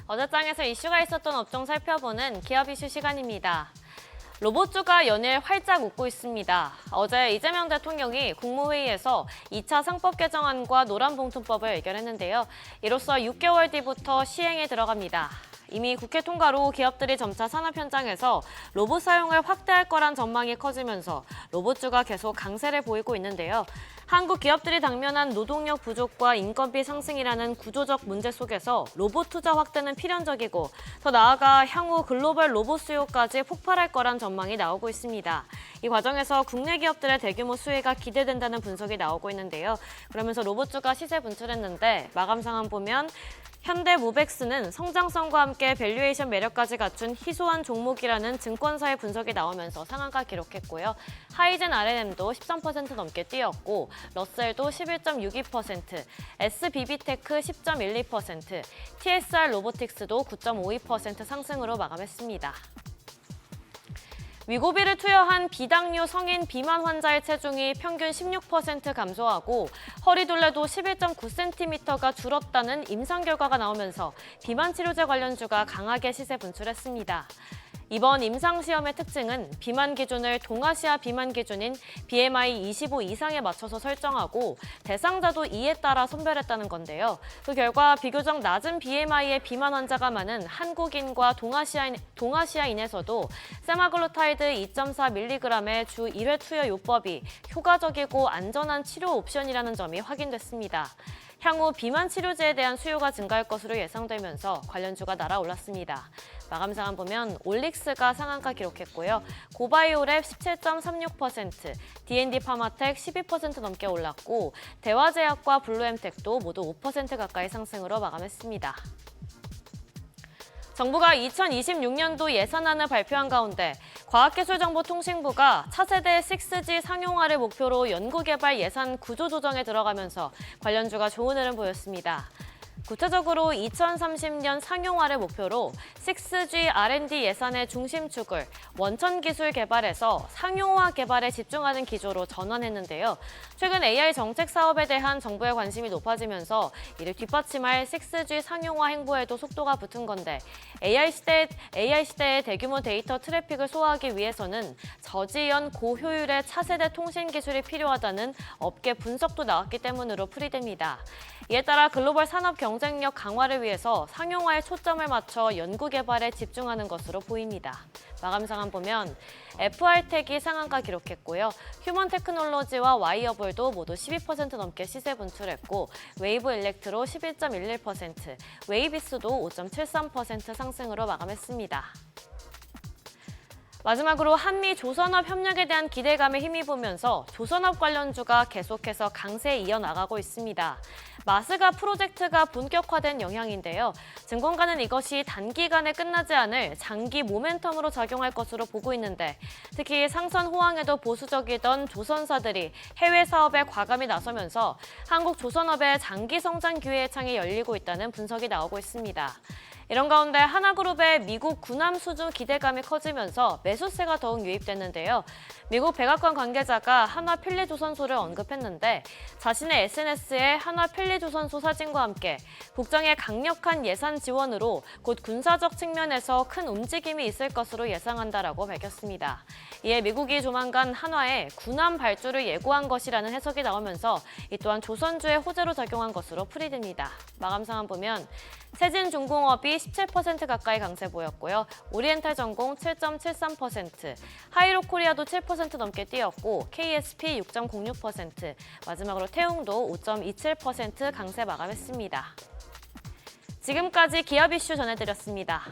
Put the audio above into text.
어제장에서 이슈가 있었던 업종 살펴보는 기업 이슈 시간입니다. 로봇주가 연일 활짝 웃고 있습니다. 어제 이재명 대통령이 국무회의에서 2차 상법 개정안과 노란봉투법을 의결했는데요. 이로써 6개월 뒤부터 시행에 들어갑니다. 이미 국회 통과로 기업들이 점차 산업 현장에서 로봇 사용을 확대할 거란 전망이 커지면서 로봇주가 계속 강세를 보이고 있는데요. 한국 기업들이 당면한 노동력 부족과 인건비 상승이라는 구조적 문제 속에서 로봇 투자 확대는 필연적이고 더 나아가 향후 글로벌 로봇 수요까지 폭발할 거란 전망이 나오고 있습니다. 이 과정에서 국내 기업들의 대규모 수혜가 기대된다는 분석이 나오고 있는데요. 그러면서 로봇주가 시세 분출했는데 마감 상황 보면 현대모백스는 성장성과 함께 밸류에이션 매력까지 갖춘 희소한 종목이라는 증권사의 분석이 나오면서 상한가 기록했고요. 하이젠 R&M도 13% 넘게 뛰었고 러셀도 11.62%, SBB테크 10.12%, TSR 로보틱스도 9.52% 상승으로 마감했습니다. 위고비를 투여한 비당뇨 성인 비만 환자의 체중이 평균 16% 감소하고 허리둘레도 11.9cm가 줄었다는 임상 결과가 나오면서 비만 치료제 관련주가 강하게 시세 분출했습니다. 이번 임상시험의 특징은 비만 기준을 동아시아 비만 기준인 BMI 25 이상에 맞춰서 설정하고 대상자도 이에 따라 선별했다는 건데요. 그 결과 비교적 낮은 BMI의 비만 환자가 많은 한국인과 동아시아인에서도 세마글루타이드 2.4mg의 주 1회 투여 요법이 효과적이고 안전한 치료 옵션이라는 점이 확인됐습니다. 향후 비만 치료제에 대한 수요가 증가할 것으로 예상되면서 관련주가 날아올랐습니다. 마감 상황 보면 올릭스가 상한가 기록했고요. 고바이오랩 17.36%, D&D 파마텍 12% 넘게 올랐고 대화제약과 블루엠텍도 모두 5% 가까이 상승으로 마감했습니다. 정부가 2026년도 예산안을 발표한 가운데 과학기술정보통신부가 차세대 6G 상용화를 목표로 연구개발 예산 구조 조정에 들어가면서 관련주가 좋은 흐름 보였습니다. 구체적으로 2030년 상용화를 목표로 6G R&D 예산의 중심축을 원천기술 개발에서 상용화 개발에 집중하는 기조로 전환했는데요. 최근 AI 정책 사업에 대한 정부의 관심이 높아지면서 이를 뒷받침할 6G 상용화 행보에도 속도가 붙은 건데 AI 시대의 대규모 데이터 트래픽을 소화하기 위해서는 저지연 고효율의 차세대 통신 기술이 필요하다는 업계 분석도 나왔기 때문으로 풀이됩니다. 이에 따라 글로벌 산업 경쟁력 강화를 위해서 상용화에 초점을 맞춰 연구 개발에 집중하는 것으로 보입니다. 마감 상황 보면 FR텍이 상한가 기록했고요. 휴먼테크놀로지와 와이어블도 모두 12% 넘게 시세 분출했고 웨이브 일렉트로 11.11%, 웨이비스도 5.73% 상승으로 마감했습니다. 마지막으로 한미 조선업 협력에 대한 기대감에 힘입으면서 조선업 관련주가 계속해서 강세에 이어나가고 있습니다. 마스가 프로젝트가 본격화된 영향인데요. 증권가는 이것이 단기간에 끝나지 않을 장기 모멘텀으로 작용할 것으로 보고 있는데 특히 상선 호황에도 보수적이던 조선사들이 해외 사업에 과감히 나서면서 한국 조선업의 장기 성장 기회의 창이 열리고 있다는 분석이 나오고 있습니다. 이런 가운데 하나그룹의 미국 군함 수주 기대감이 커지면서 매수세가 더욱 유입됐는데요. 미국 백악관 관계자가 한화필리조선소를 언급했는데 자신의 SNS에 한화필리조선소 사진과 함께 국정의 강력한 예산 지원으로 곧 군사적 측면에서 큰 움직임이 있을 것으로 예상한다라고 밝혔습니다. 이에 미국이 조만간 한화에 군함 발주를 예고한 것이라는 해석이 나오면서 이 또한 조선주의 호재로 작용한 것으로 풀이됩니다. 마감 상황 보면 세진중공업이 17% 가까이 강세 보였고요. 오리엔탈전공 7.73%, 하이로코리아도 7% 넘게 뛰었고 KSP 6.06%, 마지막으로 태웅도 5.27% 강세 마감했습니다. 지금까지 기업 이슈 전해드렸습니다.